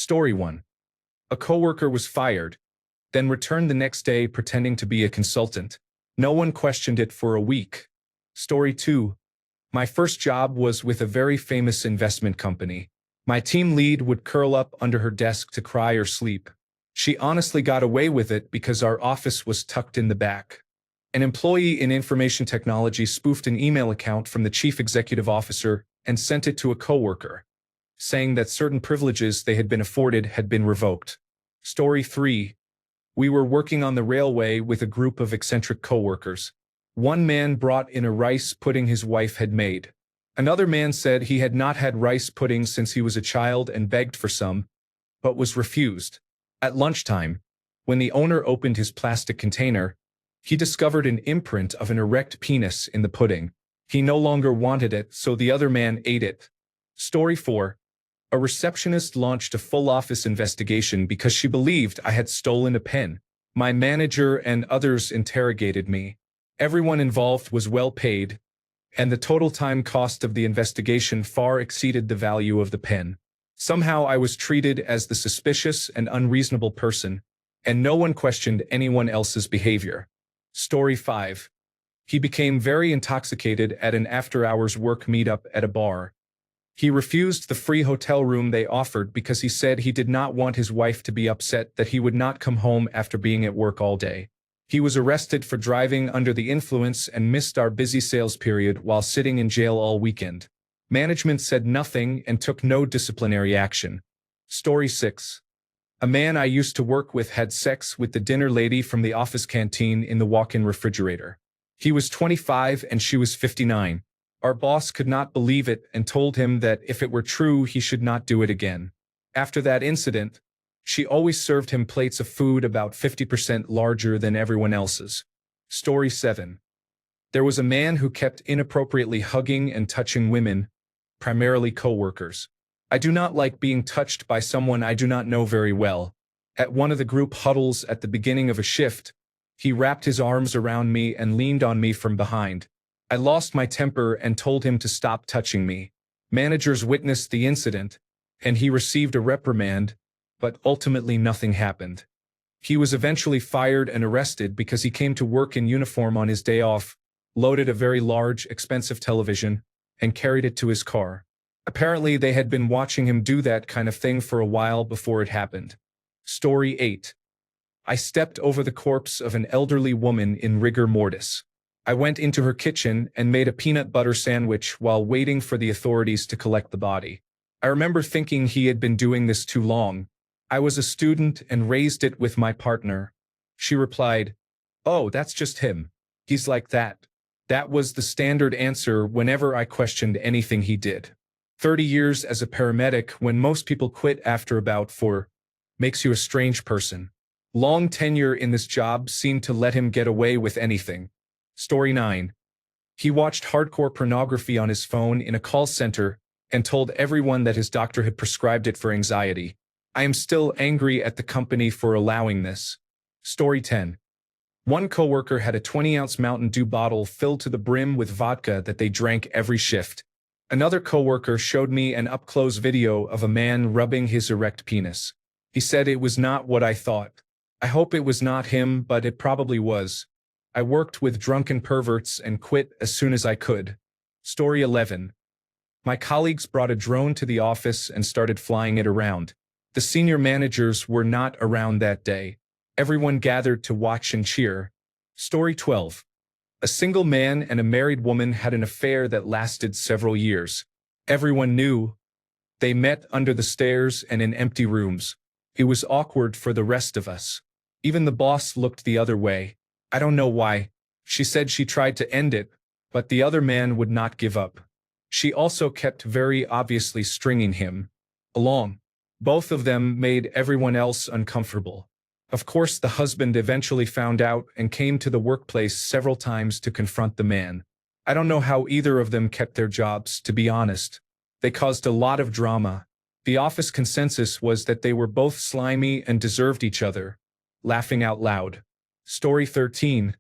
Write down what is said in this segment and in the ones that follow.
Story 1. A coworker was fired, then returned the next day pretending to be a consultant. No one questioned it for a week. Story 2. My first job was with a very famous investment company. My team lead would curl up under her desk to cry or sleep. She honestly got away with it because our office was tucked in the back. An employee in information technology spoofed an email account from the chief executive officer and sent it to a coworker, saying that certain privileges they had been afforded had been revoked. Story 3. We were working on the railway with a group of eccentric coworkers. One man brought in a rice pudding his wife had made. Another man said he had not had rice pudding since he was a child and begged for some, but was refused. At lunchtime, when the owner opened his plastic container, he discovered an imprint of an erect penis in the pudding. He no longer wanted it, so the other man ate it. Story 4. A receptionist launched a full office investigation because she believed I had stolen a pen. My manager and others interrogated me. Everyone involved was well paid, and the total time cost of the investigation far exceeded the value of the pen. Somehow I was treated as the suspicious and unreasonable person, and no one questioned anyone else's behavior. Story 5. He became very intoxicated at an after-hours work meetup at a bar. He refused the free hotel room they offered because he said he did not want his wife to be upset that he would not come home after being at work all day. He was arrested for driving under the influence and missed our busy sales period while sitting in jail all weekend. Management said nothing and took no disciplinary action. Story 6. A man I used to work with had sex with the dinner lady from the office canteen in the walk-in refrigerator. He was 25 and she was 59. Our boss could not believe it and told him that if it were true, he should not do it again. After that incident, she always served him plates of food about 50% larger than everyone else's. Story 7. There was a man who kept inappropriately hugging and touching women, primarily coworkers. I do not like being touched by someone I do not know very well. At one of the group huddles at the beginning of a shift, he wrapped his arms around me and leaned on me from behind. I lost my temper and told him to stop touching me. Managers witnessed the incident, and he received a reprimand, but ultimately nothing happened. He was eventually fired and arrested because he came to work in uniform on his day off, loaded a very large, expensive television, and carried it to his car. Apparently, they had been watching him do that kind of thing for a while before it happened. Story 8. I stepped over the corpse of an elderly woman in rigor mortis. I went into her kitchen and made a peanut butter sandwich while waiting for the authorities to collect the body. I remember thinking he had been doing this too long. I was a student and raised it with my partner. She replied, "Oh, that's just him. He's like that." That was the standard answer whenever I questioned anything he did. 30 years as a paramedic when most people quit after about 4 makes you a strange person. Long tenure in this job seemed to let him get away with anything. Story 9. He watched hardcore pornography on his phone in a call center and told everyone that his doctor had prescribed it for anxiety. I am still angry at the company for allowing this. Story 10. One coworker had a 20-ounce Mountain Dew bottle filled to the brim with vodka that they drank every shift. Another coworker showed me an up-close video of a man rubbing his erect penis. He said it was not what I thought. I hope it was not him, but it probably was. I worked with drunken perverts and quit as soon as I could. Story 11. My colleagues brought a drone to the office and started flying it around. The senior managers were not around that day. Everyone gathered to watch and cheer. Story 12. A single man and a married woman had an affair that lasted several years. Everyone knew. They met under the stairs and in empty rooms. It was awkward for the rest of us. Even the boss looked the other way. I don't know why. She said she tried to end it, but the other man would not give up. She also kept very obviously stringing him along. Both of them made everyone else uncomfortable. Of course, the husband eventually found out and came to the workplace several times to confront the man. I don't know how either of them kept their jobs, to be honest. They caused a lot of drama. The office consensus was that they were both slimy and deserved each other. Laughing out loud. Story 13.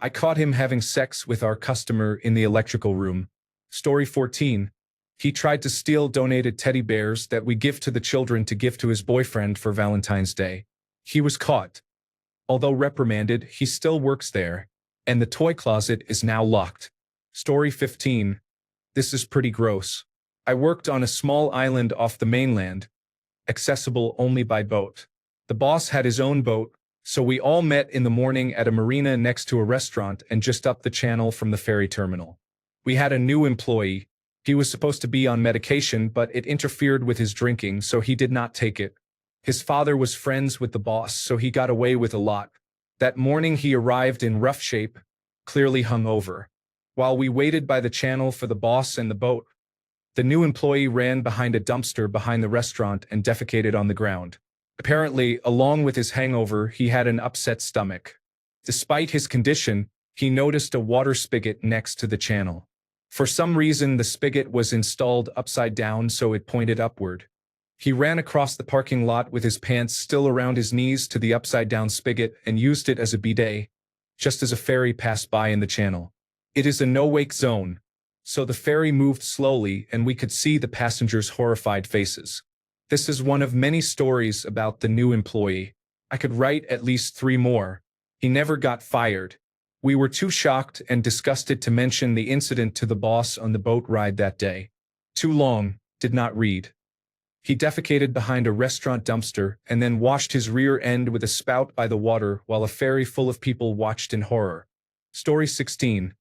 I caught him having sex with our customer in the electrical room. Story 14. He tried to steal donated teddy bears that we give to the children to give to his boyfriend for Valentine's Day. He was caught. Although reprimanded, he still works there, and the toy closet is now locked. Story 15. This is pretty gross. I worked on a small island off the mainland, accessible only by boat. The boss had his own boat, so we all met in the morning at a marina next to a restaurant and just up the channel from the ferry terminal. We had a new employee. He was supposed to be on medication, but it interfered with his drinking, so he did not take it. His father was friends with the boss, so he got away with a lot. That morning he arrived in rough shape, clearly hungover. While we waited by the channel for the boss and the boat, the new employee ran behind a dumpster behind the restaurant and defecated on the ground. Apparently, along with his hangover, he had an upset stomach. Despite his condition, he noticed a water spigot next to the channel. For some reason, the spigot was installed upside down, so it pointed upward. He ran across the parking lot with his pants still around his knees to the upside-down spigot and used it as a bidet, just as a ferry passed by in the channel. It is a no-wake zone, so the ferry moved slowly and we could see the passengers' horrified faces. This is one of many stories about the new employee. I could write at least 3 more. He never got fired. We were too shocked and disgusted to mention the incident to the boss on the boat ride that day. Too long, did not read. He defecated behind a restaurant dumpster and then washed his rear end with a spout by the water while a ferry full of people watched in horror. Story 16.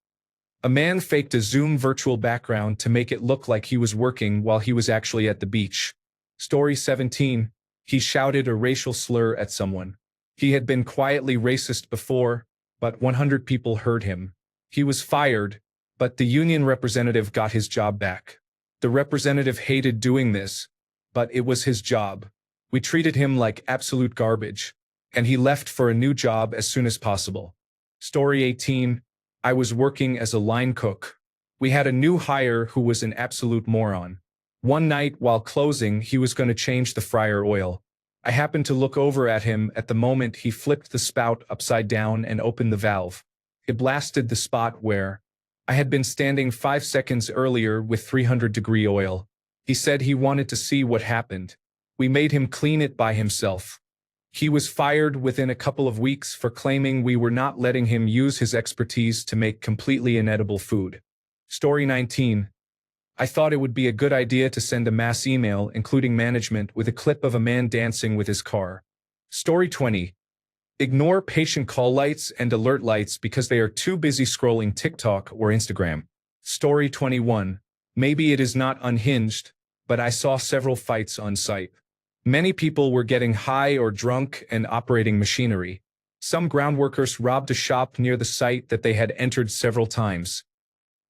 A man faked a Zoom virtual background to make it look like he was working while he was actually at the beach. Story 17. He shouted a racial slur at someone. He had been quietly racist before, but 100 people heard him. He was fired, but the union representative got his job back. The representative hated doing this, but it was his job. We treated him like absolute garbage, and he left for a new job as soon as possible. Story 18. I was working as a line cook. We had a new hire who was an absolute moron. One night while closing, he was going to change the fryer oil. I happened to look over at him at the moment he flipped the spout upside down and opened the valve. It blasted the spot where I had been standing 5 seconds earlier with 300-degree oil. He said he wanted to see what happened. We made him clean it by himself. He was fired within a couple of weeks for claiming we were not letting him use his expertise to make completely inedible food. Story 19. I thought it would be a good idea to send a mass email, including management, with a clip of a man dancing with his car. Story 20. Ignore patient call lights and alert lights because they are too busy scrolling TikTok or Instagram. Story 21. Maybe it is not unhinged, but I saw several fights on site. Many people were getting high or drunk and operating machinery. Some ground workers robbed a shop near the site that they had entered several times.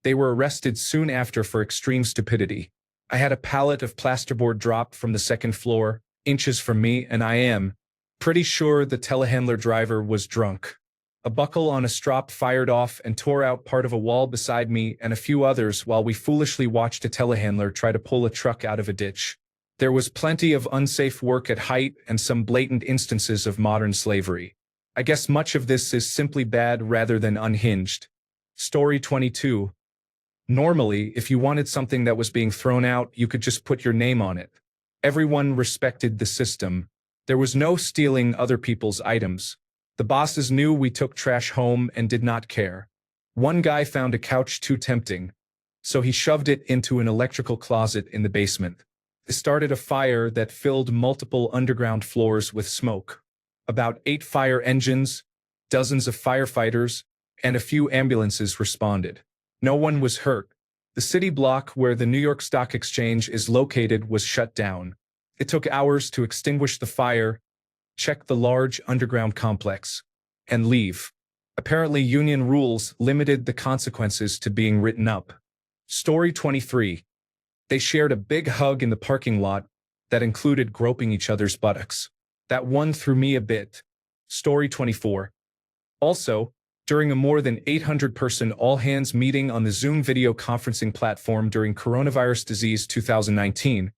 They were arrested soon after for extreme stupidity. I had a pallet of plasterboard dropped from the 2nd floor, inches from me, and I am pretty sure the telehandler driver was drunk. A buckle on a strop fired off and tore out part of a wall beside me and a few others while we foolishly watched a telehandler try to pull a truck out of a ditch. There was plenty of unsafe work at height and some blatant instances of modern slavery. I guess much of this is simply bad rather than unhinged. Story 22. Normally, if you wanted something that was being thrown out, you could just put your name on it. Everyone respected the system. There was no stealing other people's items. The bosses knew we took trash home and did not care. One guy found a couch too tempting, so he shoved it into an electrical closet in the basement. It started a fire that filled multiple underground floors with smoke. About 8 fire engines, dozens of firefighters, and a few ambulances responded. No one was hurt. The city block where the New York Stock Exchange is located was shut down. It took hours to extinguish the fire, check the large underground complex, and leave. Apparently, union rules limited the consequences to being written up. Story 23. They shared a big hug in the parking lot that included groping each other's buttocks. That one threw me a bit. Story 24. Also, during a more than 800-person all-hands meeting on the Zoom video conferencing platform during coronavirus disease 2019,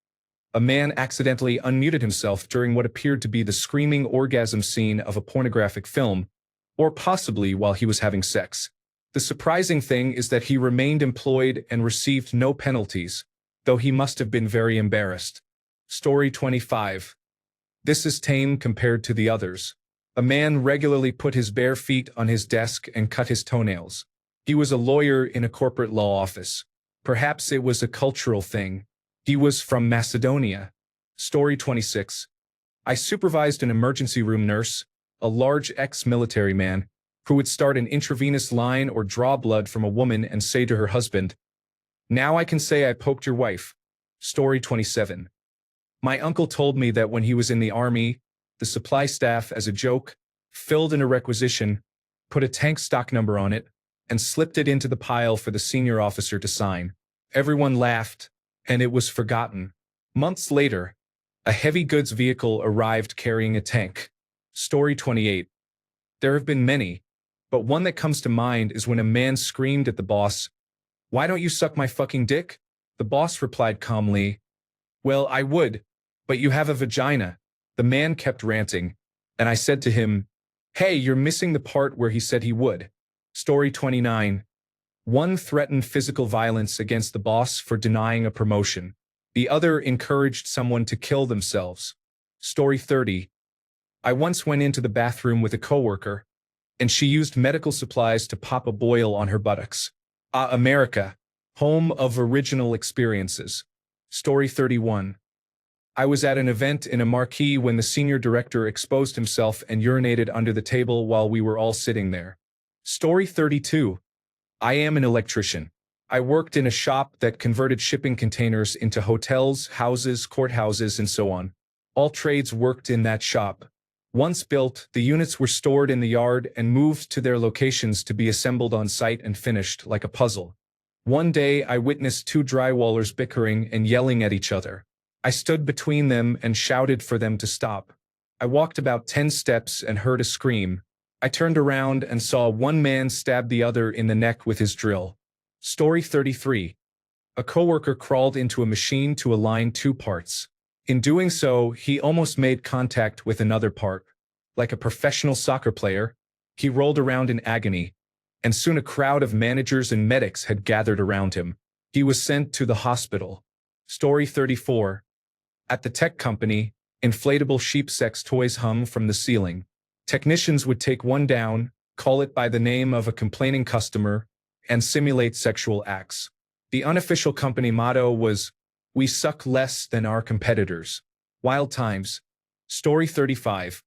a man accidentally unmuted himself during what appeared to be the screaming orgasm scene of a pornographic film, or possibly while he was having sex. The surprising thing is that he remained employed and received no penalties. though he must have been very embarrassed. Story 25. This is tame compared to the others. A man regularly put his bare feet on his desk and cut his toenails. He was a lawyer in a corporate law office. Perhaps it was a cultural thing. He was from Macedonia. Story 26. I supervised an emergency room nurse, a large ex-military man, who would start an intravenous line or draw blood from a woman and say to her husband, "Now I can say I poked your wife." Story 27. My uncle told me that when he was in the army, the supply staff, as a joke, filled in a requisition, put a tank stock number on it, and slipped it into the pile for the senior officer to sign. Everyone laughed, and it was forgotten. Months later, a heavy goods vehicle arrived carrying a tank. Story 28. There have been many, but one that comes to mind is when a man screamed at the boss, "Why don't you suck my fucking dick?" The boss replied calmly, "Well, I would, but you have a vagina." The man kept ranting, and I said to him, "Hey, you're missing the part where he said he would." Story 29. One threatened physical violence against the boss for denying a promotion. The other encouraged someone to kill themselves. Story 30. I once went into the bathroom with a coworker, and she used medical supplies to pop a boil on her buttocks. America, home of original experiences. Story 31. I was at an event in a marquee when the senior director exposed himself and urinated under the table while we were all sitting there. Story 32. I am an electrician. I worked in a shop that converted shipping containers into hotels, houses, courthouses, and so on. All trades worked in that shop. Once built, the units were stored in the yard and moved to their locations to be assembled on site and finished like a puzzle. One day, I witnessed two drywallers bickering and yelling at each other. I stood between them and shouted for them to stop. I walked about 10 steps and heard a scream. I turned around and saw one man stab the other in the neck with his drill. Story 33. A coworker crawled into a machine to align two parts. In doing so, he almost made contact with another part. Like a professional soccer player, he rolled around in agony, and soon a crowd of managers and medics had gathered around him. He was sent to the hospital. Story 34. At the tech company, inflatable sheep sex toys hung from the ceiling. Technicians would take one down, call it by the name of a complaining customer, and simulate sexual acts. The unofficial company motto was, "We suck less than our competitors." Wild times. Story 35.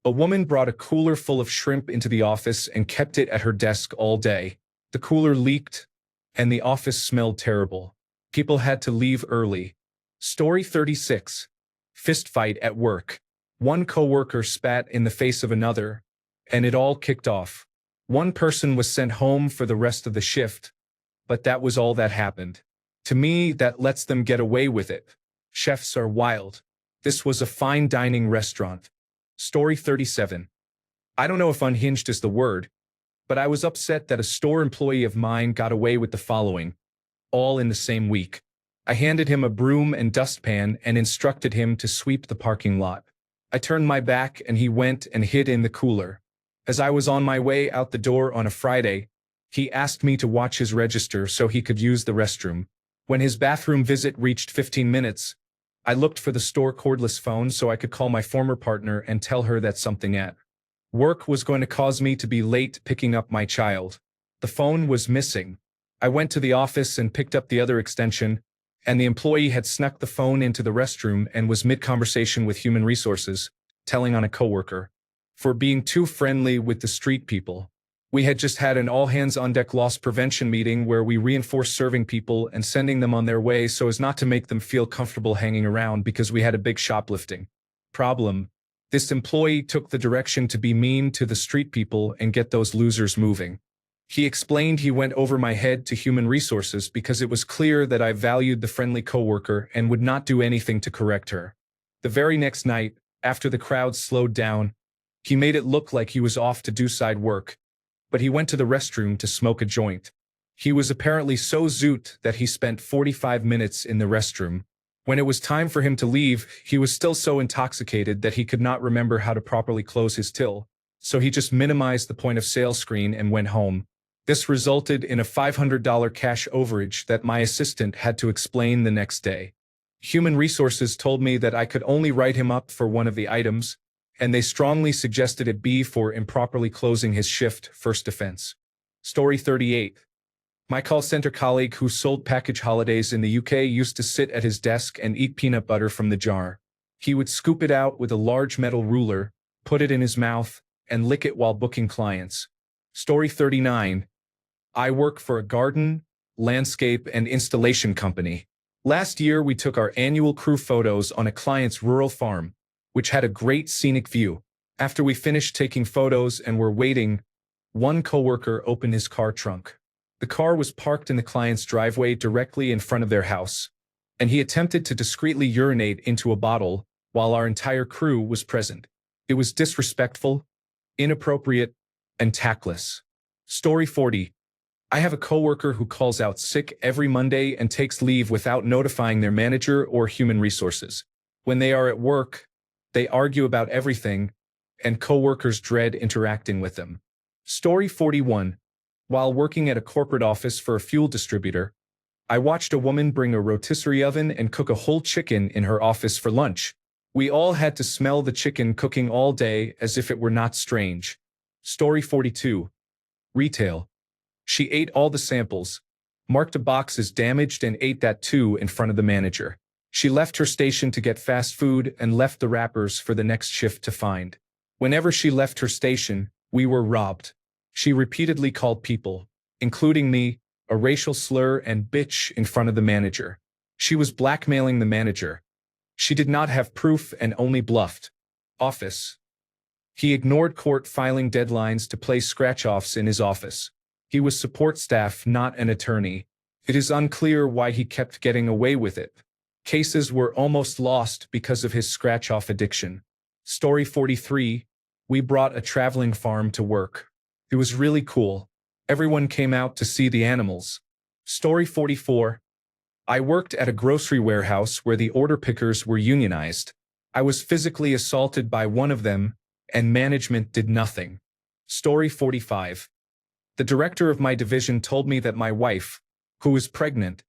A woman brought a cooler full of shrimp into the office and kept it at her desk all day. The cooler leaked, and the office smelled terrible. People had to leave early. Story 36. Fist fight at work. One coworker spat in the face of another, and it all kicked off. One person was sent home for the rest of the shift, but that was all that happened. To me, that lets them get away with it. Chefs are wild. This was a fine dining restaurant. Story 37. I don't know if unhinged is the word, but I was upset that a store employee of mine got away with the following, all in the same week. I handed him a broom and dustpan and instructed him to sweep the parking lot. I turned my back and he went and hid in the cooler. As I was on my way out the door on a Friday, he asked me to watch his register so he could use the restroom. When his bathroom visit reached 15 minutes, I looked for the store cordless phone so I could call my former partner and tell her that something at work was going to cause me to be late picking up my child. The phone was missing. I went to the office and picked up the other extension, and the employee had snuck the phone into the restroom and was mid-conversation with human resources, telling on a coworker for being too friendly with the street people. We had just had an all-hands-on-deck loss prevention meeting where we reinforced serving people and sending them on their way so as not to make them feel comfortable hanging around because we had a big shoplifting problem. This employee took the direction to be mean to the street people and get those losers moving. He explained he went over my head to human resources because it was clear that I valued the friendly coworker and would not do anything to correct her. The very next night, after the crowd slowed down, he made it look like he was off to do side work, but he went to the restroom to smoke a joint. He was apparently so zoot that he spent 45 minutes in the restroom. When it was time for him to leave, he was still so intoxicated that he could not remember how to properly close his till, so he just minimized the point of sale screen and went home. This resulted in a $500 cash overage that my assistant had to explain the next day. Human Resources told me that I could only write him up for one of the items, and they strongly suggested it be for improperly closing his shift first offense. Story 38. My call center colleague who sold package holidays in the UK used to sit at his desk and eat peanut butter from the jar. He would scoop it out with a large metal ruler, put it in his mouth, and lick it while booking clients. Story 39. I work for a garden, landscape, and installation company. Last year, we took our annual crew photos on a client's rural farm, which had a great scenic view. After we finished taking photos and were waiting, one coworker opened his car trunk. The car was parked in the client's driveway directly in front of their house, and he attempted to discreetly urinate into a bottle while our entire crew was present. It was disrespectful, inappropriate, and tactless. Story 40. I have a coworker who calls out sick every Monday and takes leave without notifying their manager or human resources. When they are at work, they argue about everything, and coworkers dread interacting with them. Story 41. While working at a corporate office for a fuel distributor, I watched a woman bring a rotisserie oven and cook a whole chicken in her office for lunch. We all had to smell the chicken cooking all day as if it were not strange. Story 42. Retail. She ate all the samples, marked a box as damaged, and ate that too in front of the manager. She left her station to get fast food and left the wrappers for the next shift to find. Whenever she left her station, we were robbed. She repeatedly called people, including me, a racial slur and bitch in front of the manager. She was blackmailing the manager. She did not have proof and only bluffed. Office. He ignored court filing deadlines to play scratch-offs in his office. He was support staff, not an attorney. It is unclear why he kept getting away with it. Cases were almost lost because of his scratch-off addiction. Story 43. We brought a traveling farm to work. It was really cool. Everyone came out to see the animals. Story 44. I worked at a grocery warehouse where the order pickers were unionized. I was physically assaulted by one of them, and management did nothing. Story 45. The director of my division told me that my wife, who was pregnant,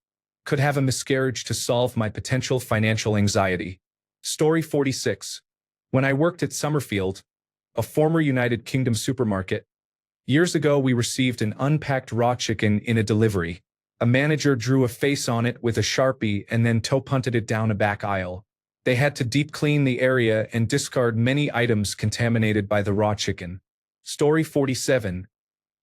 could have a miscarriage to solve my potential financial anxiety. Story 46. When I worked at Summerfield, a former United Kingdom supermarket, years ago we received an unpacked raw chicken in a delivery. A manager drew a face on it with a Sharpie and then toe-punted it down a back aisle. They had to deep clean the area and discard many items contaminated by the raw chicken. Story 47.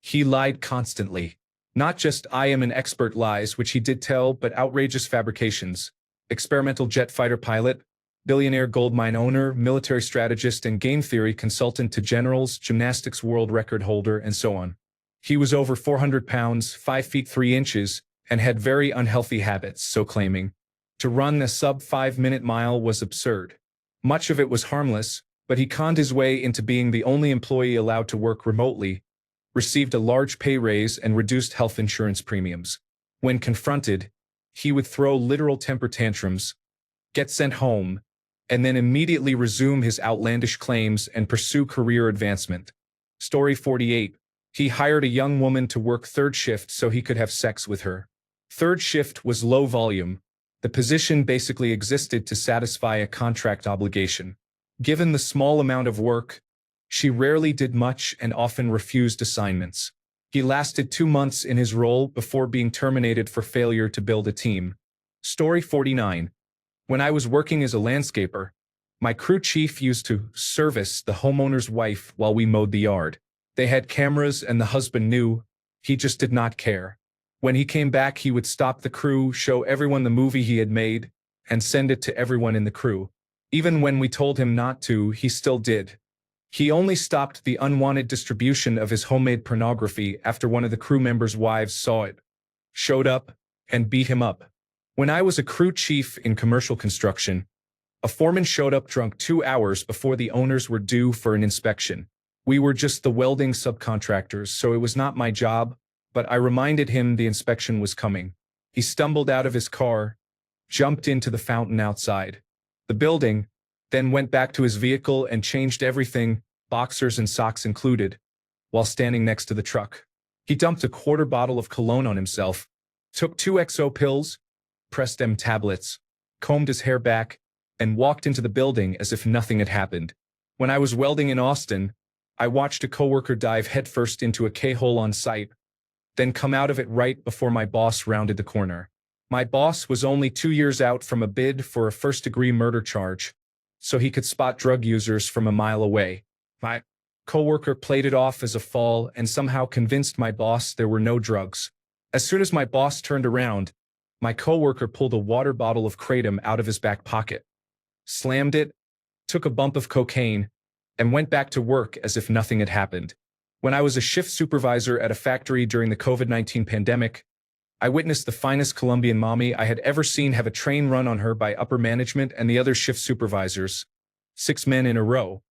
He lied constantly. Not just I am an expert lies, which he did tell, but outrageous fabrications. Experimental jet fighter pilot, billionaire gold mine owner, military strategist and game theory consultant to generals, gymnastics world record holder, and so on. He was over 400 pounds, 5 feet 3 inches, and had very unhealthy habits, so claiming. To run the sub-5-minute mile was absurd. Much of it was harmless, but he conned his way into being the only employee allowed to work remotely, received a large pay raise and reduced health insurance premiums. When confronted, he would throw literal temper tantrums, get sent home, and then immediately resume his outlandish claims and pursue career advancement. Story 48. He hired a young woman to work third shift so he could have sex with her. Third shift was low volume. The position basically existed to satisfy a contract obligation. Given the small amount of work, she rarely did much and often refused assignments. He lasted 2 months in his role before being terminated for failure to build a team. Story 49. When I was working as a landscaper, my crew chief used to service the homeowner's wife while we mowed the yard. They had cameras and the husband knew. He just did not care. When he came back, he would stop the crew, show everyone the movie he had made, and send it to everyone in the crew. Even when we told him not to, he still did. He only stopped the unwanted distribution of his homemade pornography after one of the crew members' wives saw it, showed up, and beat him up. When I was a crew chief in commercial construction, a foreman showed up drunk 2 hours before the owners were due for an inspection. We were just the welding subcontractors, so it was not my job, but I reminded him the inspection was coming. He stumbled out of his car, jumped into the fountain outside the building, then went back to his vehicle and changed everything, boxers and socks included, while standing next to the truck. He dumped a quarter bottle of cologne on himself, took 2 XO pills, pressed M tablets, combed his hair back, and walked into the building as if nothing had happened. When I was welding in Austin, I watched a coworker dive headfirst into a K-hole on site, then come out of it right before my boss rounded the corner. My boss was only 2 years out from a bid for a first-degree murder charge, so he could spot drug users from a mile away. My coworker played it off as a fall and somehow convinced my boss there were no drugs. As soon as my boss turned around, my coworker pulled a water bottle of kratom out of his back pocket, slammed it, took a bump of cocaine, and went back to work as if nothing had happened. When I was a shift supervisor at a factory during the COVID-19 pandemic, I witnessed the finest Colombian mommy I had ever seen have a train run on her by upper management and the other shift supervisors, 6 men in a row,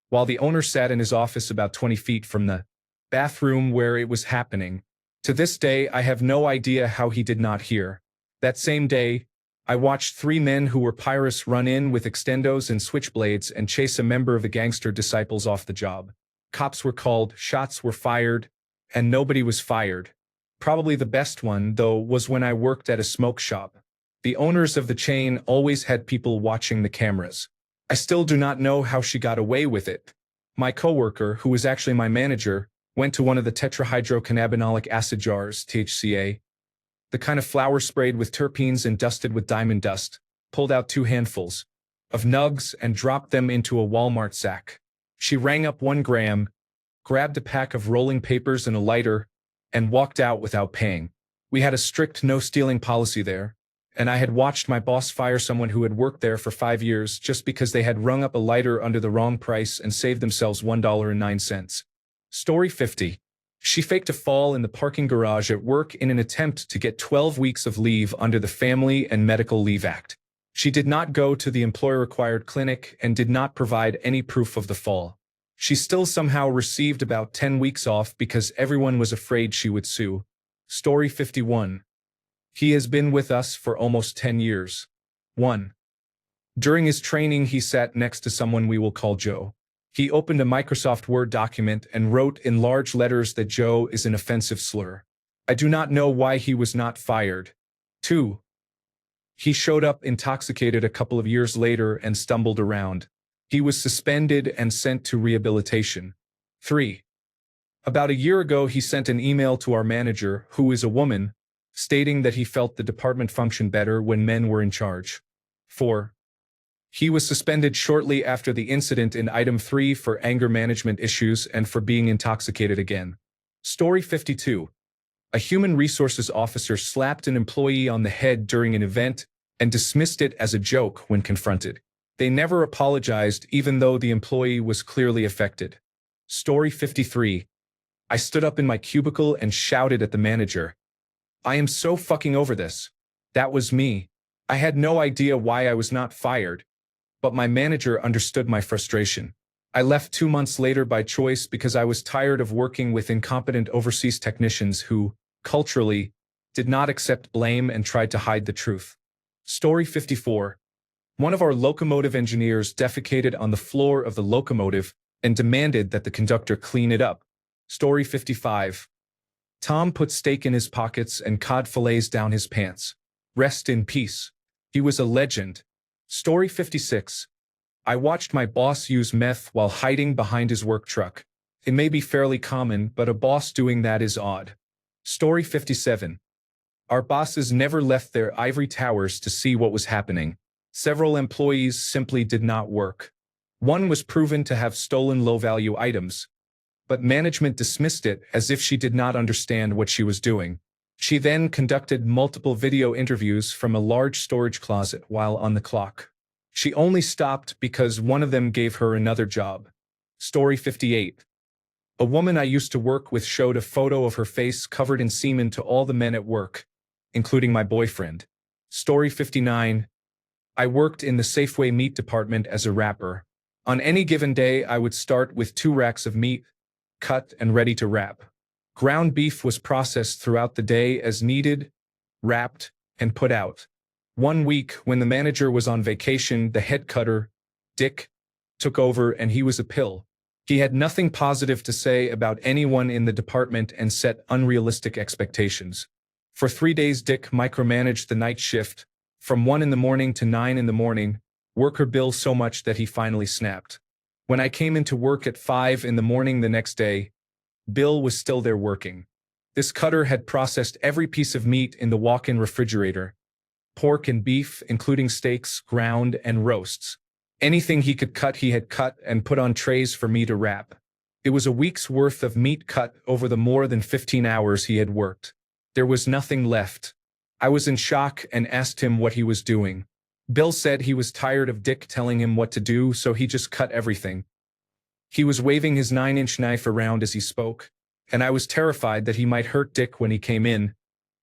while the owner sat in his office about 20 feet from the bathroom where it was happening. To this day, I have no idea how he did not hear. That same day, I watched 3 men who were pirates run in with extendos and switchblades and chase a member of the gangster disciples off the job. Cops were called, shots were fired, and nobody was fired. Probably the best one, though, was when I worked at a smoke shop. The owners of the chain always had people watching the cameras. I still do not know how she got away with it. My coworker, who was actually my manager, went to one of the tetrahydrocannabinolic acid jars, THCA, the kind of flower sprayed with terpenes and dusted with diamond dust, pulled out 2 handfuls of nugs and dropped them into a Walmart sack. She rang up 1 gram, grabbed a pack of rolling papers and a lighter, and walked out without paying. We had a strict no-stealing policy there, and I had watched my boss fire someone who had worked there for 5 years just because they had rung up a lighter under the wrong price and saved themselves $1.09. Story 50. She faked a fall in the parking garage at work in an attempt to get 12 weeks of leave under the Family and Medical Leave Act. She did not go to the employer-required clinic and did not provide any proof of the fall. She still somehow received about 10 weeks off because everyone was afraid she would sue. Story 51. He has been with us for almost 10 years. 1. During his training, he sat next to someone we will call Joe. He opened a Microsoft Word document and wrote in large letters that Joe is an offensive slur. I do not know why he was not fired. 2. He showed up intoxicated a couple of years later and stumbled around. He was suspended and sent to rehabilitation. 3. About a year ago, he sent an email to our manager, who is a woman, stating that he felt the department functioned better when men were in charge. 4. He was suspended shortly after the incident in item 3 for anger management issues and for being intoxicated again. Story 52. A human resources officer slapped an employee on the head during an event and dismissed it as a joke when confronted. They never apologized even though the employee was clearly affected. Story 53. I stood up in my cubicle and shouted at the manager, I am so fucking over this. That was me. I had no idea why I was not fired, but my manager understood my frustration. I left 2 months later by choice because I was tired of working with incompetent overseas technicians who, culturally, did not accept blame and tried to hide the truth. Story 54. One of our locomotive engineers defecated on the floor of the locomotive and demanded that the conductor clean it up. Story 55. Tom put steak in his pockets and cod fillets down his pants. Rest in peace. He was a legend. Story 56. I watched my boss use meth while hiding behind his work truck. It may be fairly common, but a boss doing that is odd. Story 57. Our bosses never left their ivory towers to see what was happening. Several employees simply did not work. One was proven to have stolen low-value items, but management dismissed it as if she did not understand what she was doing. She then conducted multiple video interviews from a large storage closet while on the clock. She only stopped because one of them gave her another job. Story 58. A woman I used to work with showed a photo of her face covered in semen to all the men at work, including my boyfriend. Story 59. I worked in the Safeway meat department as a wrapper. On any given day, I would start with 2 racks of meat, cut and ready to wrap. Ground beef was processed throughout the day as needed, wrapped, and put out. 1 week, when the manager was on vacation, the head cutter, Dick, took over and he was a pill. He had nothing positive to say about anyone in the department and set unrealistic expectations. For 3 days, Dick micromanaged the night shift, from 1 in the morning to 9 in the morning, worker Bill so much that he finally snapped. When I came into work at 5 in the morning the next day, Bill was still there working. This cutter had processed every piece of meat in the walk-in refrigerator. Pork and beef, including steaks, ground, and roasts. Anything he could cut he had cut and put on trays for me to wrap. It was a week's worth of meat cut over the more than 15 hours he had worked. There was nothing left. I was in shock and asked him what he was doing. Bill said he was tired of Dick telling him what to do, so he just cut everything. He was waving his 9-inch knife around as he spoke, and I was terrified that he might hurt Dick when he came in,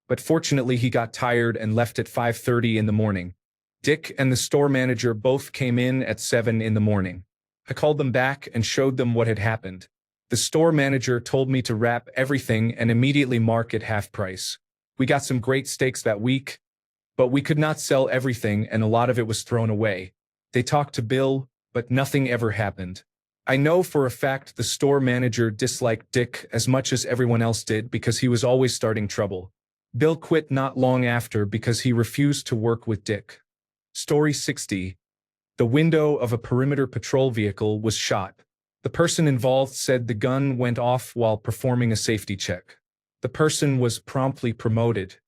but fortunately he got tired and left at 5:30 in the morning. Dick and the store manager both came in at 7 in the morning. I called them back and showed them what had happened. The store manager told me to wrap everything and immediately mark it half price. We got some great steaks that week, but we could not sell everything and a lot of it was thrown away. They talked to Bill, but nothing ever happened. I know for a fact the store manager disliked Dick as much as everyone else did because he was always starting trouble. Bill quit not long after because he refused to work with Dick. Story 60. The window of a perimeter patrol vehicle was shot. The person involved said the gun went off while performing a safety check. The person was promptly promoted.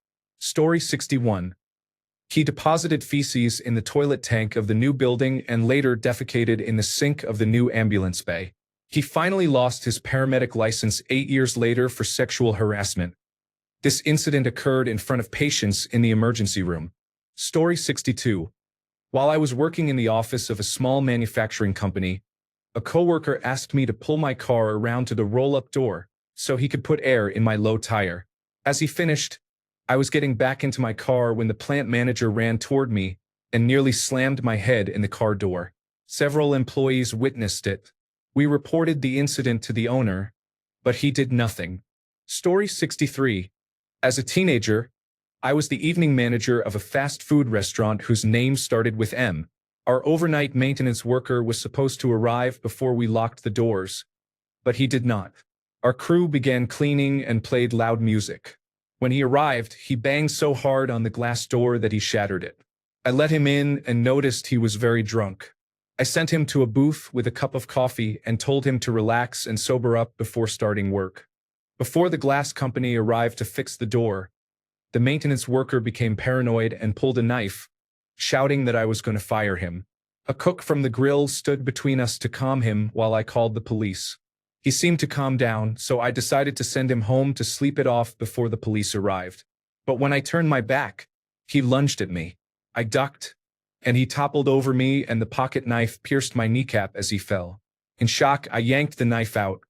Story 61. He deposited feces in the toilet tank of the new building and later defecated in the sink of the new ambulance bay. He finally lost his paramedic license 8 years later for sexual harassment. This incident occurred in front of patients in the emergency room. Story 62. While I was working in the office of a small manufacturing company, a coworker asked me to pull my car around to the roll-up door so he could put air in my low tire. As he finished, I was getting back into my car when the plant manager ran toward me and nearly slammed my head in the car door. Several employees witnessed it. We reported the incident to the owner, but he did nothing. Story 63. As a teenager, I was the evening manager of a fast food restaurant whose name started with M. Our overnight maintenance worker was supposed to arrive before we locked the doors, but he did not. Our crew began cleaning and played loud music. When he arrived, he banged so hard on the glass door that he shattered it. I let him in and noticed he was very drunk. I sent him to a booth with a cup of coffee and told him to relax and sober up before starting work. Before the glass company arrived to fix the door, the maintenance worker became paranoid and pulled a knife, shouting that I was going to fire him. A cook from the grill stood between us to calm him while I called the police. He seemed to calm down, so I decided to send him home to sleep it off before the police arrived. But when I turned my back, he lunged at me. I ducked, and he toppled over me and the pocket knife pierced my kneecap as he fell. In shock, I yanked the knife out.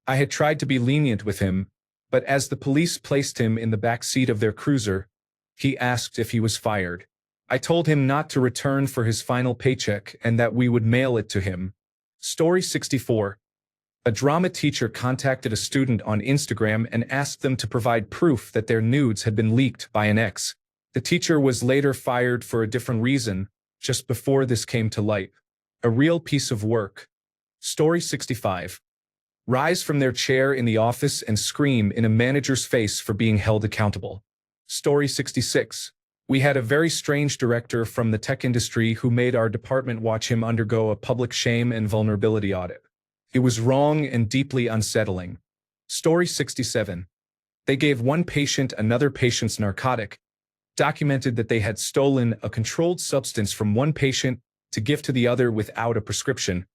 I had tried to be lenient with him, but as the police placed him in the back seat of their cruiser, he asked if he was fired. I told him not to return for his final paycheck and that we would mail it to him. Story 64. A drama teacher contacted a student on Instagram and asked them to provide proof that their nudes had been leaked by an ex. The teacher was later fired for a different reason, just before this came to light. A real piece of work. Story 65. Rise from their chair in the office and scream in a manager's face for being held accountable. Story 66. We had a very strange director from the tech industry who made our department watch him undergo a public shame and vulnerability audit. It was wrong and deeply unsettling. Story 67. They gave one patient another patient's narcotic, documented that they had stolen a controlled substance from one patient to give to the other without a prescription,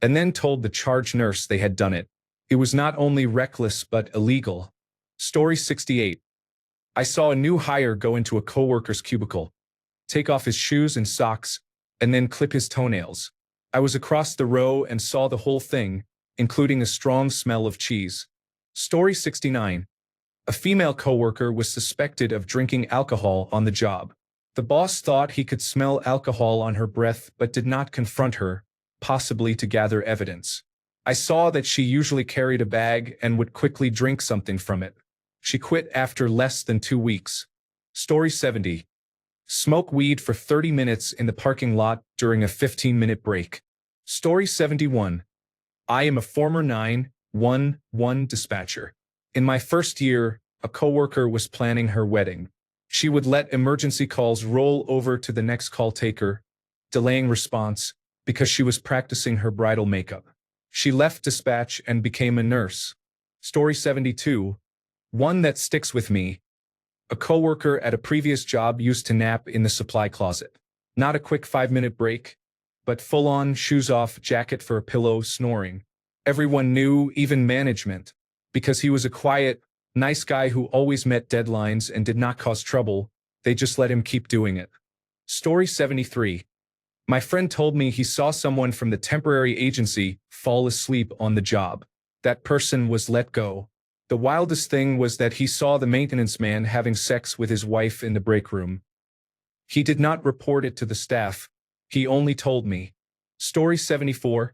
and then told the charge nurse they had done it. It was not only reckless but illegal. Story 68. I saw a new hire go into a coworker's cubicle, take off his shoes and socks, and then clip his toenails. I was across the row and saw the whole thing, including a strong smell of cheese. Story 69. A female coworker was suspected of drinking alcohol on the job. The boss thought he could smell alcohol on her breath but did not confront her, possibly to gather evidence. I saw that she usually carried a bag and would quickly drink something from it. She quit after less than 2 weeks. Story 70. Smoke weed for 30 minutes in the parking lot during a 15-minute break. Story 71. I am a former 911 dispatcher. In my first year, a coworker was planning her wedding. She would let emergency calls roll over to the next call taker, delaying response because she was practicing her bridal makeup. She left dispatch and became a nurse. Story 72. One that sticks with me. A coworker at a previous job used to nap in the supply closet. Not a quick 5-minute break, but full-on, shoes off, jacket for a pillow, snoring. Everyone knew, even management, because he was a quiet, nice guy who always met deadlines and did not cause trouble. They just let him keep doing it. Story 73. My friend told me he saw someone from the temporary agency fall asleep on the job. That person was let go. The wildest thing was that he saw the maintenance man having sex with his wife in the break room. He did not report it to the staff. He only told me. Story 74.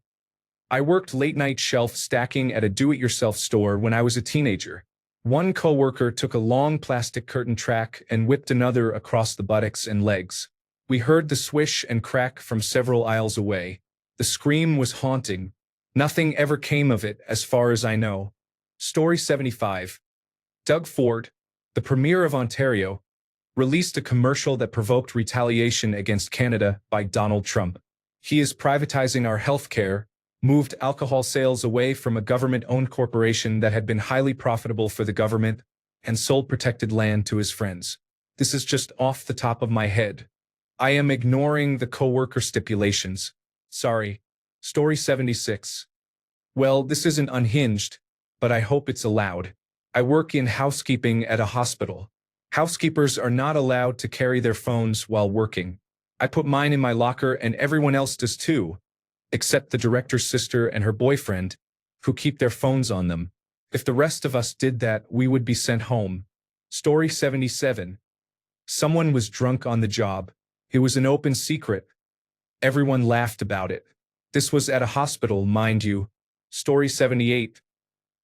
I worked late-night shelf stacking at a do-it-yourself store when I was a teenager. One coworker took a long plastic curtain track and whipped another across the buttocks and legs. We heard the swish and crack from several aisles away. The scream was haunting. Nothing ever came of it, as far as I know. Story 75. Doug Ford, the Premier of Ontario, released a commercial that provoked retaliation against Canada by Donald Trump. He is privatizing our healthcare, moved alcohol sales away from a government-owned corporation that had been highly profitable for the government, and sold protected land to his friends. This is just off the top of my head. I am ignoring the coworker stipulations. Sorry. Story 76. Well, this isn't unhinged, but I hope it's allowed. I work in housekeeping at a hospital. Housekeepers are not allowed to carry their phones while working. I put mine in my locker and everyone else does too, except the director's sister and her boyfriend, who keep their phones on them. If the rest of us did that, we would be sent home. Story 77. Someone was drunk on the job. It was an open secret. Everyone laughed about it. This was at a hospital, mind you. Story 78.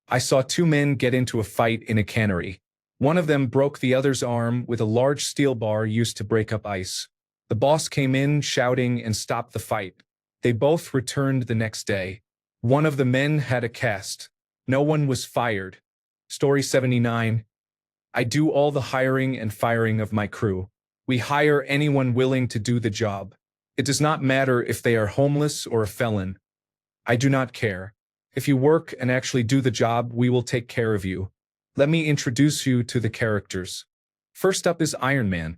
I saw two men get into a fight in a cannery. One of them broke the other's arm with a large steel bar used to break up ice. The boss came in shouting and stopped the fight. They both returned the next day. One of the men had a cast. No one was fired. Story 79. I do all the hiring and firing of my crew. We hire anyone willing to do the job. It does not matter if they are homeless or a felon. I do not care. If you work and actually do the job, we will take care of you. Let me introduce you to the characters. First up is Iron Man,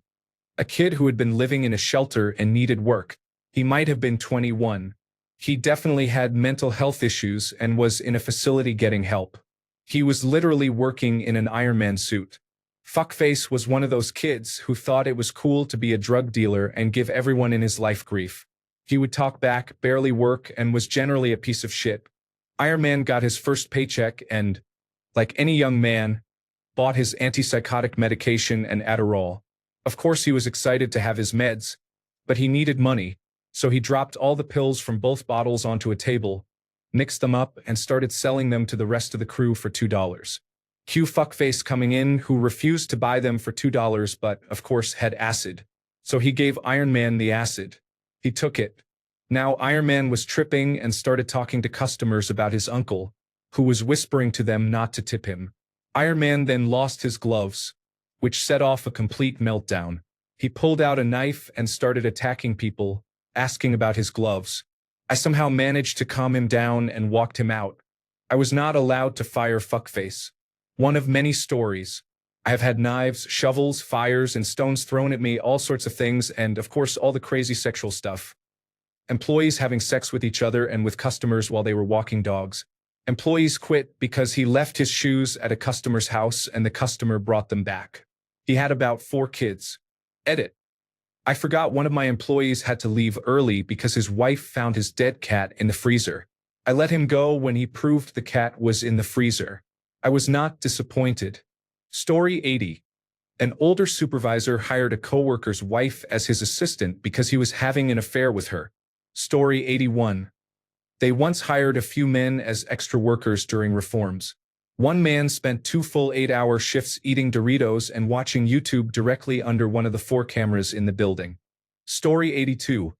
a kid who had been living in a shelter and needed work. He might have been 21. He definitely had mental health issues and was in a facility getting help. He was literally working in an Iron Man suit. Fuckface was one of those kids who thought it was cool to be a drug dealer and give everyone in his life grief. He would talk back, barely work, and was generally a piece of shit. Iron Man got his first paycheck and, like any young man, bought his antipsychotic medication and Adderall. Of course he was excited to have his meds, but he needed money, so he dropped all the pills from both bottles onto a table, mixed them up, and started selling them to the rest of the crew for $2. Cue Fuckface coming in, who refused to buy them for $2 but, of course, had acid. So he gave Iron Man the acid. He took it. Now Iron Man was tripping and started talking to customers about his uncle, who was whispering to them not to tip him. Iron Man then lost his gloves, which set off a complete meltdown. He pulled out a knife and started attacking people, asking about his gloves. I somehow managed to calm him down and walked him out. I was not allowed to fire Fuckface. One of many stories. I have had knives, shovels, fires, and stones thrown at me, all sorts of things, and of course all the crazy sexual stuff. Employees having sex with each other and with customers while they were walking dogs. Employees quit because he left his shoes at a customer's house and the customer brought them back. He had about 4 kids. Edit. I forgot one of my employees had to leave early because his wife found his dead cat in the freezer. I let him go when he proved the cat was in the freezer. I was not disappointed. Story 80. An older supervisor hired a coworker's wife as his assistant because he was having an affair with her. Story 81. They once hired a few men as extra workers during reforms. One man spent 2 full 8-hour shifts eating Doritos and watching YouTube directly under one of the 4 cameras in the building. Story 82.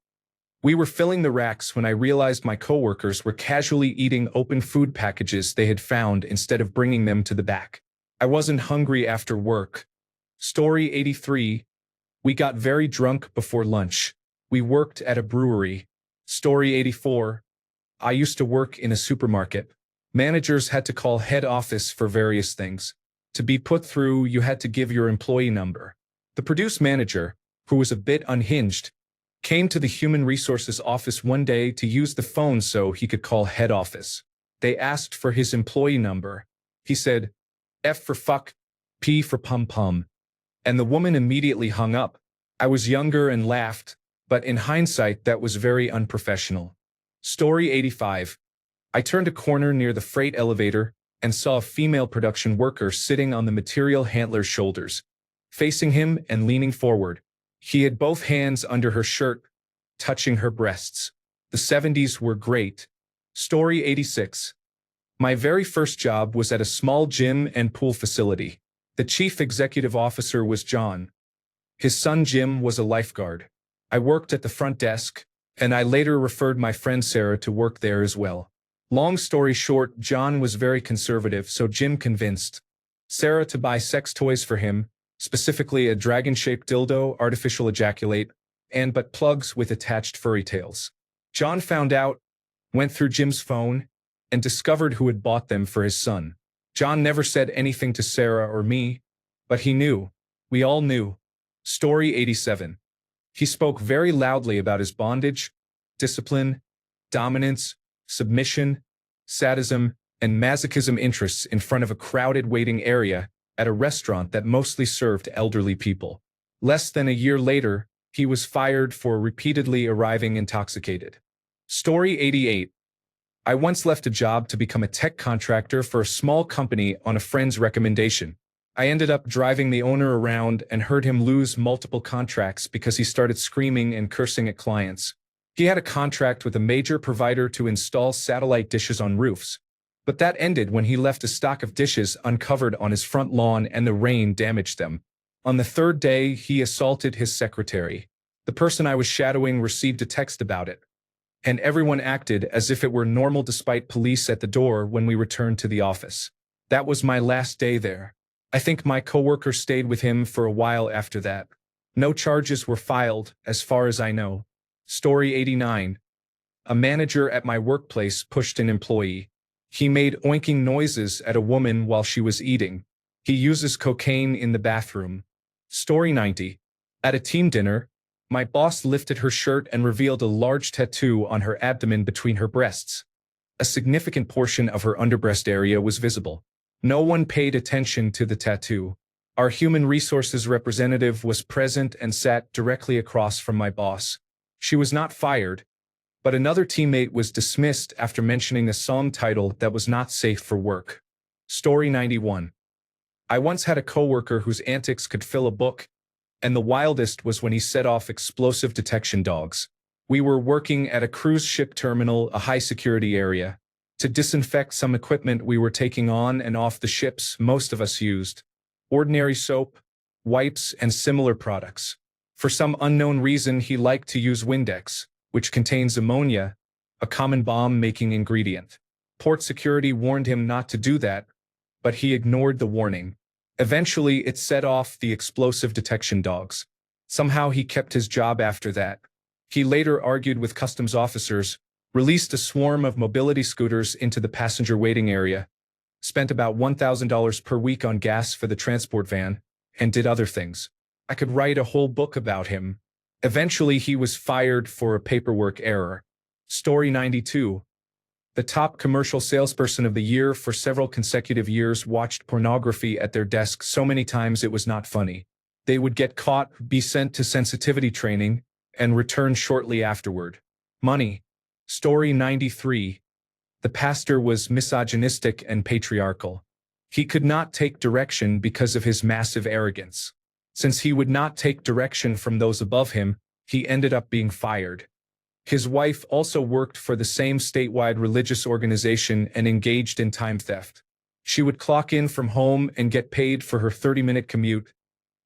We were filling the racks when I realized my coworkers were casually eating open food packages they had found instead of bringing them to the back. I wasn't hungry after work. Story 83. We got very drunk before lunch. We worked at a brewery. Story 84. I used to work in a supermarket. Managers had to call head office for various things. To be put through, you had to give your employee number. The produce manager, who was a bit unhinged, came to the human resources office one day to use the phone so he could call head office. They asked for his employee number. He said, F for fuck, P for pum-pum. And the woman immediately hung up. I was younger and laughed, but in hindsight that was very unprofessional. Story 85. I turned a corner near the freight elevator and saw a female production worker sitting on the material handler's shoulders, facing him and leaning forward. He had both hands under her shirt, touching her breasts. The 70s were great. Story 86. My very first job was at a small gym and pool facility. The chief executive officer was John. His son Jim was a lifeguard. I worked at the front desk, and I later referred my friend Sarah to work there as well. Long story short, John was very conservative, so Jim convinced Sarah to buy sex toys for him, specifically a dragon-shaped dildo, artificial ejaculate, and butt plugs with attached furry tails. John found out, went through Jim's phone, and discovered who had bought them for his son. John never said anything to Sarah or me, but he knew. We all knew. Story 87. He spoke very loudly about his bondage, discipline, dominance, submission, sadism, and masochism interests in front of a crowded waiting area at a restaurant that mostly served elderly people. Less than a year later, he was fired for repeatedly arriving intoxicated. Story 88. I once left a job to become a tech contractor for a small company on a friend's recommendation. I ended up driving the owner around and heard him lose multiple contracts because he started screaming and cursing at clients. He had a contract with a major provider to install satellite dishes on roofs, but that ended when he left a stock of dishes uncovered on his front lawn and the rain damaged them. On the third day, he assaulted his secretary. The person I was shadowing received a text about it, and everyone acted as if it were normal despite police at the door when we returned to the office. That was my last day there. I think my coworker stayed with him for a while after that. No charges were filed, as far as I know. Story 89. A manager at my workplace pushed an employee. He made oinking noises at a woman while she was eating. He uses cocaine in the bathroom. Story 90. At a team dinner, my boss lifted her shirt and revealed a large tattoo on her abdomen between her breasts. A significant portion of her underbreast area was visible. No one paid attention to the tattoo. Our human resources representative was present and sat directly across from my boss. She was not fired, but another teammate was dismissed after mentioning a song title that was not safe for work. Story 91. I once had a coworker whose antics could fill a book, and the wildest was when he set off explosive detection dogs. We were working at a cruise ship terminal, a high-security area. To disinfect some equipment we were taking on and off the ships, most of us used ordinary soap, wipes, and similar products. For some unknown reason, he liked to use Windex, which contains ammonia, a common bomb-making ingredient. Port security warned him not to do that, but he ignored the warning. Eventually, it set off the explosive detection dogs. Somehow he kept his job after that. He later argued with customs officers, released a swarm of mobility scooters into the passenger waiting area, spent about $1,000 per week on gas for the transport van, and did other things. I could write a whole book about him. Eventually, he was fired for a paperwork error. Story 92. The top commercial salesperson of the year for several consecutive years watched pornography at their desk so many times it was not funny. They would get caught, be sent to sensitivity training, and return shortly afterward. Money. Story 93. The pastor was misogynistic and patriarchal. He could not take direction because of his massive arrogance. Since he would not take direction from those above him, he ended up being fired. His wife also worked for the same statewide religious organization and engaged in time theft. She would clock in from home and get paid for her 30-minute commute,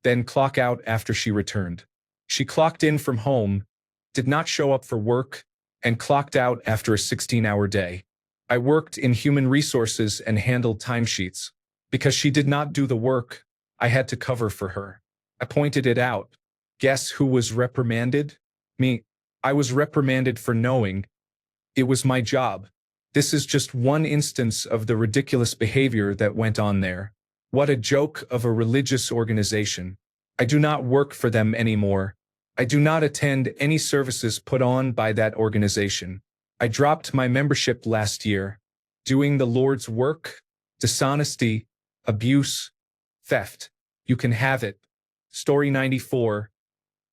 then clock out after she returned. She clocked in from home, did not show up for work, and clocked out after a 16-hour day. I worked in human resources and handled timesheets. Because she did not do the work, I had to cover for her. I pointed it out. Guess who was reprimanded? Me. I was reprimanded for knowing. It was my job. This is just one instance of the ridiculous behavior that went on there. What a joke of a religious organization. I do not work for them anymore. I do not attend any services put on by that organization. I dropped my membership last year. Doing the Lord's work? Dishonesty, abuse, theft. You can have it. Story 94.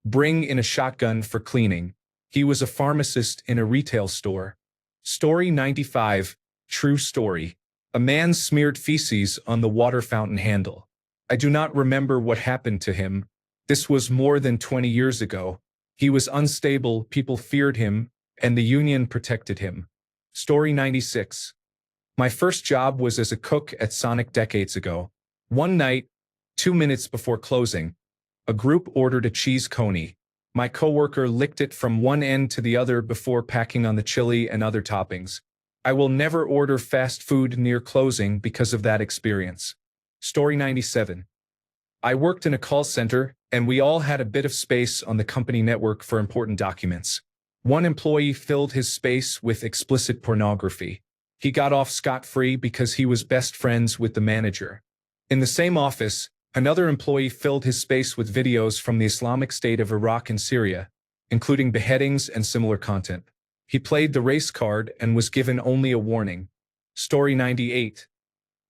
Bring in a shotgun for cleaning. He was a pharmacist in a retail store. Story 95. True story. A man smeared feces on the water fountain handle. I do not remember what happened to him. This was more than 20 years ago. He was unstable, people feared him, and the union protected him. Story 96. My first job was as a cook at Sonic decades ago. One night, 2 minutes before closing, a group ordered a cheese coney. My coworker licked it from one end to the other before packing on the chili and other toppings. I will never order fast food near closing because of that experience. Story 97. I worked in a call center, and we all had a bit of space on the company network for important documents. One employee filled his space with explicit pornography. He got off scot-free because he was best friends with the manager. In the same office, another employee filled his space with videos from the Islamic State of Iraq and Syria, including beheadings and similar content. He played the race card and was given only a warning. Story 98.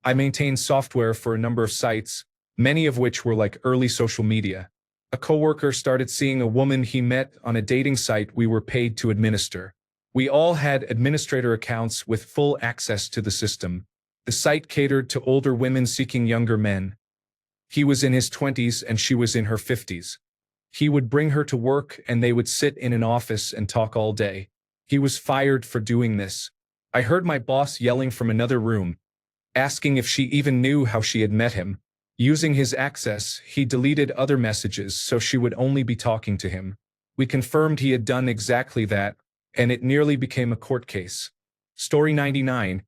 I maintained software for a number of sites, many of which were like early social media. A coworker started seeing a woman he met on a dating site we were paid to administer. We all had administrator accounts with full access to the system. The site catered to older women seeking younger men. He was in his 20s and she was in her 50s. He would bring her to work and they would sit in an office and talk all day. He was fired for doing this. I heard my boss yelling from another room, asking if she even knew how she had met him. Using his access, he deleted other messages so she would only be talking to him. We confirmed he had done exactly that, and it nearly became a court case. Story 99.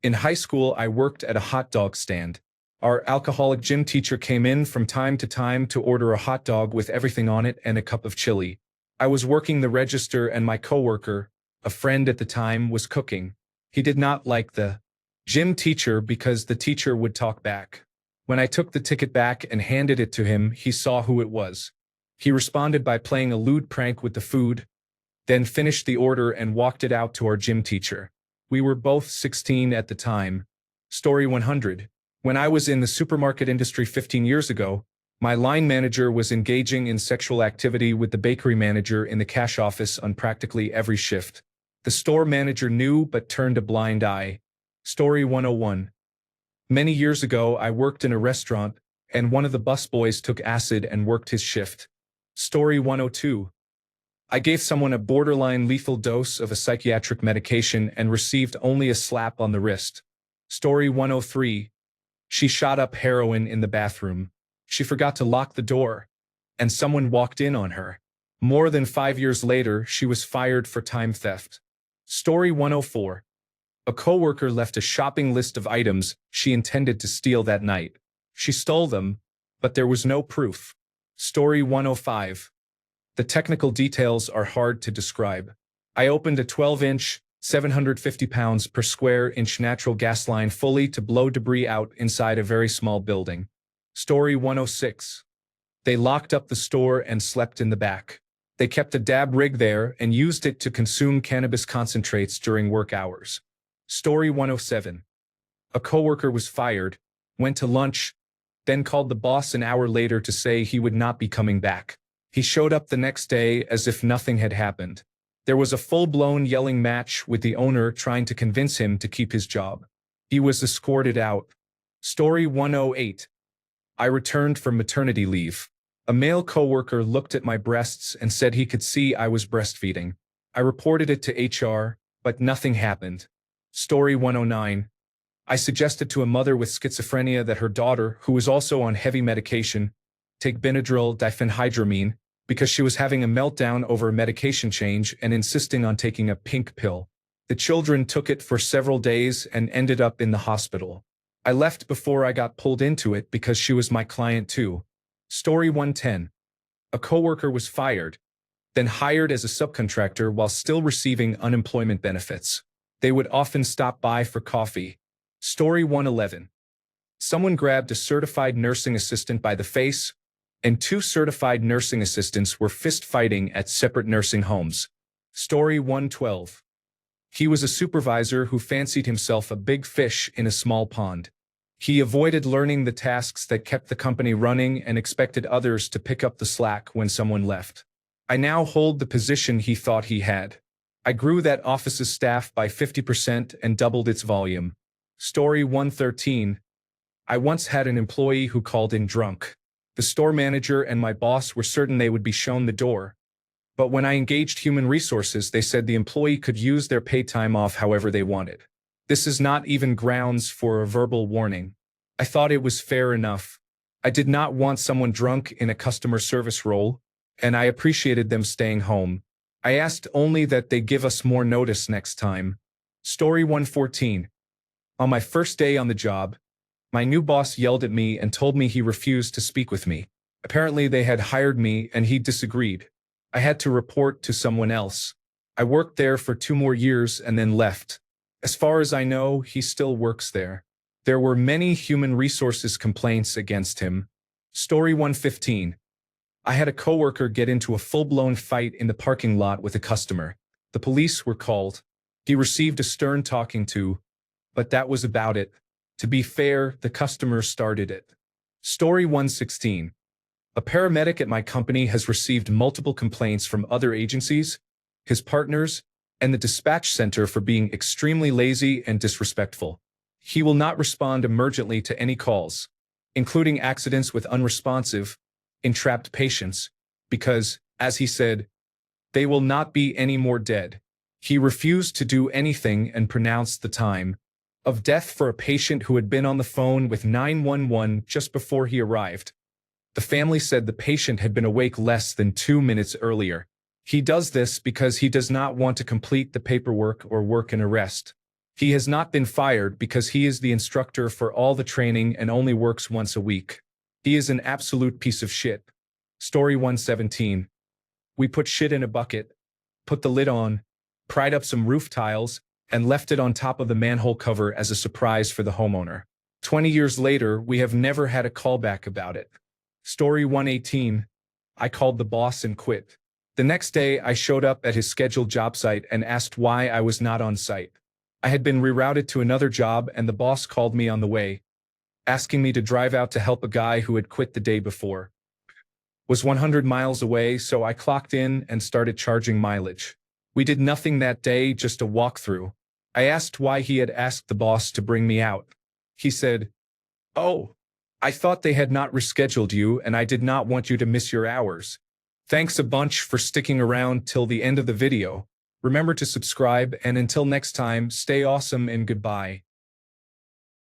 In high school, I worked at a hot dog stand. Our alcoholic gym teacher came in from time to time to order a hot dog with everything on it and a cup of chili. I was working the register and my coworker, a friend at the time, was cooking. He did not like the gym teacher because the teacher would talk back. When I took the ticket back and handed it to him, he saw who it was. He responded by playing a lewd prank with the food, then finished the order and walked it out to our gym teacher. We were both 16 at the time. Story 100. When I was in the supermarket industry 15 years ago, my line manager was engaging in sexual activity with the bakery manager in the cash office on practically every shift. The store manager knew but turned a blind eye. Story 101. Many years ago, I worked in a restaurant, and one of the busboys took acid and worked his shift. Story 102. I gave someone a borderline lethal dose of a psychiatric medication and received only a slap on the wrist. Story 103. She shot up heroin in the bathroom. She forgot to lock the door, and someone walked in on her. More than 5 years later, she was fired for time theft. Story 104. A coworker left a shopping list of items she intended to steal that night. She stole them, but there was no proof. Story 105. The technical details are hard to describe. I opened a 12-inch, 750 pounds per square inch natural gas line fully to blow debris out inside a very small building. Story 106. They locked up the store and slept in the back. They kept a dab rig there and used it to consume cannabis concentrates during work hours. Story 107. A coworker was fired, went to lunch, then called the boss an hour later to say he would not be coming back. He showed up the next day as if nothing had happened. There was a full-blown yelling match with the owner trying to convince him to keep his job. He was escorted out. Story 108. I returned from maternity leave. A male coworker looked at my breasts and said he could see I was breastfeeding. I reported it to HR, but nothing happened. Story 109. I suggested to a mother with schizophrenia that her daughter, who was also on heavy medication, take Benadryl diphenhydramine because she was having a meltdown over a medication change and insisting on taking a pink pill. The children took it for several days and ended up in the hospital. I left before I got pulled into it because she was my client too. Story 110. A coworker was fired, then hired as a subcontractor while still receiving unemployment benefits. They would often stop by for coffee. Story 111. Someone grabbed a certified nursing assistant by the face, and two certified nursing assistants were fist-fighting at separate nursing homes. Story 112. He was a supervisor who fancied himself a big fish in a small pond. He avoided learning the tasks that kept the company running and expected others to pick up the slack when someone left. I now hold the position he thought he had. I grew that office's staff by 50% and doubled its volume. Story 113. I once had an employee who called in drunk. The store manager and my boss were certain they would be shown the door. But when I engaged human resources, they said the employee could use their pay time off however they wanted. This is not even grounds for a verbal warning. I thought it was fair enough. I did not want someone drunk in a customer service role, and I appreciated them staying home. I asked only that they give us more notice next time. Story 114. On my first day on the job, my new boss yelled at me and told me he refused to speak with me. Apparently they had hired me and he disagreed. I had to report to someone else. I worked there for 2 more years and then left. As far as I know, he still works there. There were many human resources complaints against him. Story 115. I had a coworker get into a full-blown fight in the parking lot with a customer. The police were called. He received a stern talking to, but that was about it. To be fair, the customer started it. Story 116. A paramedic at my company has received multiple complaints from other agencies, his partners, and the dispatch center for being extremely lazy and disrespectful. He will not respond emergently to any calls, including accidents with unresponsive, entrapped patients, because, as he said, they will not be any more dead. He refused to do anything and pronounced the time of death for a patient who had been on the phone with 911 just before he arrived. The family said the patient had been awake less than 2 minutes earlier. He does this because he does not want to complete the paperwork or work an arrest. He has not been fired because he is the instructor for all the training and only works once a week. He is an absolute piece of shit. Story 117. We put shit in a bucket, put the lid on, pried up some roof tiles, and left it on top of the manhole cover as a surprise for the homeowner. 20 years later, we have never had a callback about it. Story 118. I called the boss and quit. The next day, I showed up at his scheduled job site and asked why I was not on site. I had been rerouted to another job and the boss called me on the way, asking me to drive out to help a guy who had quit the day before. Was 100 miles away, so I clocked in and started charging mileage. We did nothing that day, just a walkthrough. I asked why he had asked the boss to bring me out. He said, "Oh, I thought they had not rescheduled you and I did not want you to miss your hours. Thanks a bunch for sticking around till the end of the video. Remember to subscribe and until next time, stay awesome and goodbye."